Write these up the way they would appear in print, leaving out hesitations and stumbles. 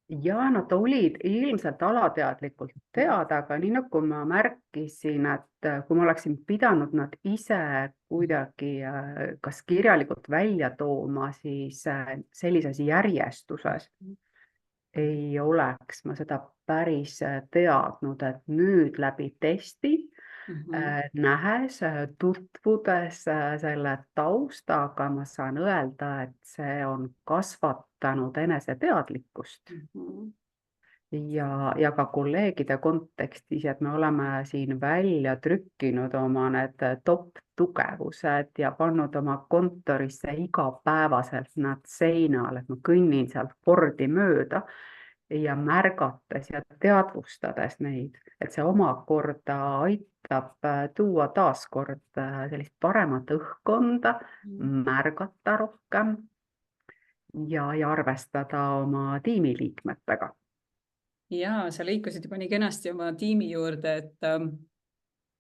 ja nad olid ilmselt alateadlikult teada, aga nii nagu ma märkisin, et kui ma oleksin pidanud nad ise kuidagi kas kirjalikult välja tooma, siis sellises järjestuses ei oleks ma seda päris teadnud, et nüüd läbi testi nähes, tutvudes selle taustaga, ma saan öelda, et see on kasvatanud eneseteadlikkust ja ka kolleegide kontekstis, et me oleme siin välja trükkinud oma need top tugevused ja pannud oma kontorisse igapäevaselt nad seinal, et ma kõnnin sealt kordi mööda ja märgates ja teadvustades neid, et see omakorda aitab tuua taaskord sellist paremat õhkkonda, märgata rohkem ja arvestada oma tiimiliikmetega. Ja sa liikusid juba nii kenasti oma tiimi juurde,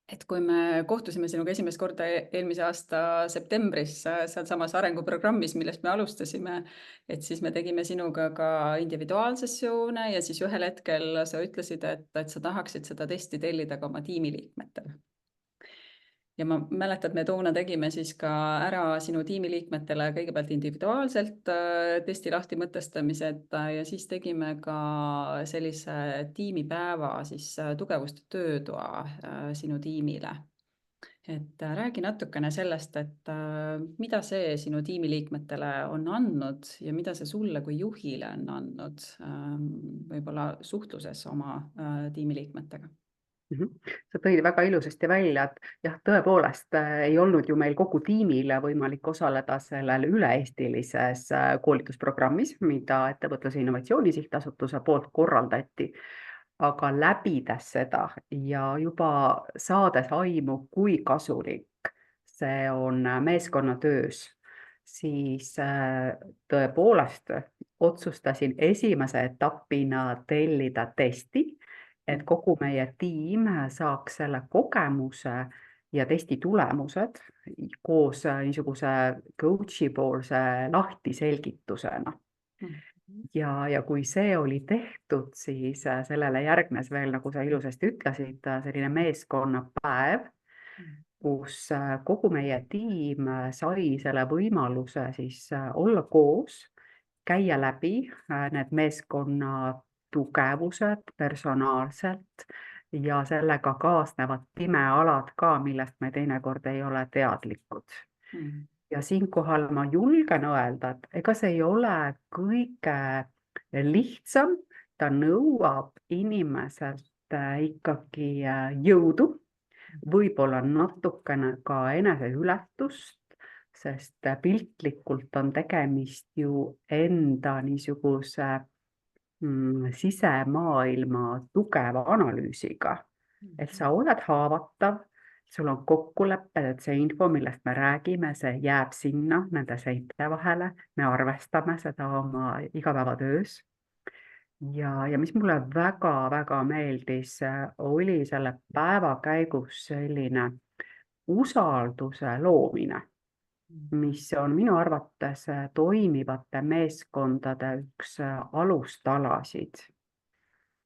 et kui me kohtusime sinuga esimest korda eelmise aasta septembris sealsamas arenguprogrammis, millest me alustasime, et siis me tegime sinuga ka individuaalsessioone ja siis ühel hetkel sa ütlesid, et sa tahaksid seda testi tellida ka oma tiimiliikmetele. Ja ma mäletan, et me toona tegime siis ka ära sinu tiimiliikmetele kõigepealt individuaalselt testi lahti mõtestamised ja siis tegime ka sellise tiimipäeva siis tugevuste töötoa sinu tiimile. Et räägi natukene sellest, et mida see sinu tiimiliikmetele on andnud ja mida see sulle kui juhile on andnud võib-olla suhtluses oma tiimiliikmetega? Sa tõid väga ilusasti välja, et jah, tõepoolest ei olnud ju meil kogu tiimile võimalik osaleda sellel üle-eestilises koolitusprogrammis, mida Ettevõtluse Innovatsiooni Sihtasutuse poolt korraldati. Aga läbides seda ja juba saades aimu, kui kasulik see on meeskonnatöös, siis tõepoolest otsustasin esimese etapina tellida testi, et kogu meie tiim saaks selle kogemuse ja testi tulemused koos niisuguse coach'i poolse lahtiselgitusena. Ja kui see oli tehtud, siis sellele järgnes veel, nagu sa ilusasti ütlesid, selline meeskonnapäev, kus kogu meie tiim sai selle võimaluse siis olla koos, käia läbi need meeskonna tugevused personaalselt ja sellega kaasnevad pimealad ka, millest me teinekord ei ole teadlikud. Ja siinkohal ma julgen öelda, et ega see ei ole kõige lihtsam, ta nõuab inimeselt ikkagi jõudu, võib-olla natukene ka eneseületust, sest piltlikult on tegemist ju enda niisuguse sisemaailma tugeva analüüsiga, et sa oled haavatav, sul on kokkulepped, et see info, millest me räägime, see jääb sinna nende seinte vahele, me arvestame seda oma igapäevatöös. Ja mis mulle väga-väga meeldis, oli selle päeva käigus selline usalduse loomine, mis on minu arvates toimivate meeskondade üks alustalasid.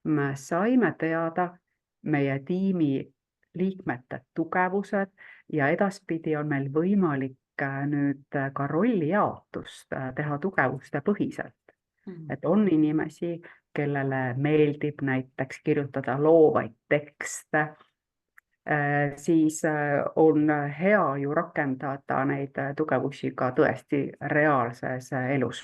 Me saime teada meie tiimi liikmete tugevused ja edaspidi on meil võimalik nüüd ka rollijaotust teha tugevuste põhiselt. Et on inimesi, kellele meeldib näiteks kirjutada loovaid tekste, siis on hea ju rakendada neid tugevusi ka tõesti reaalses elus.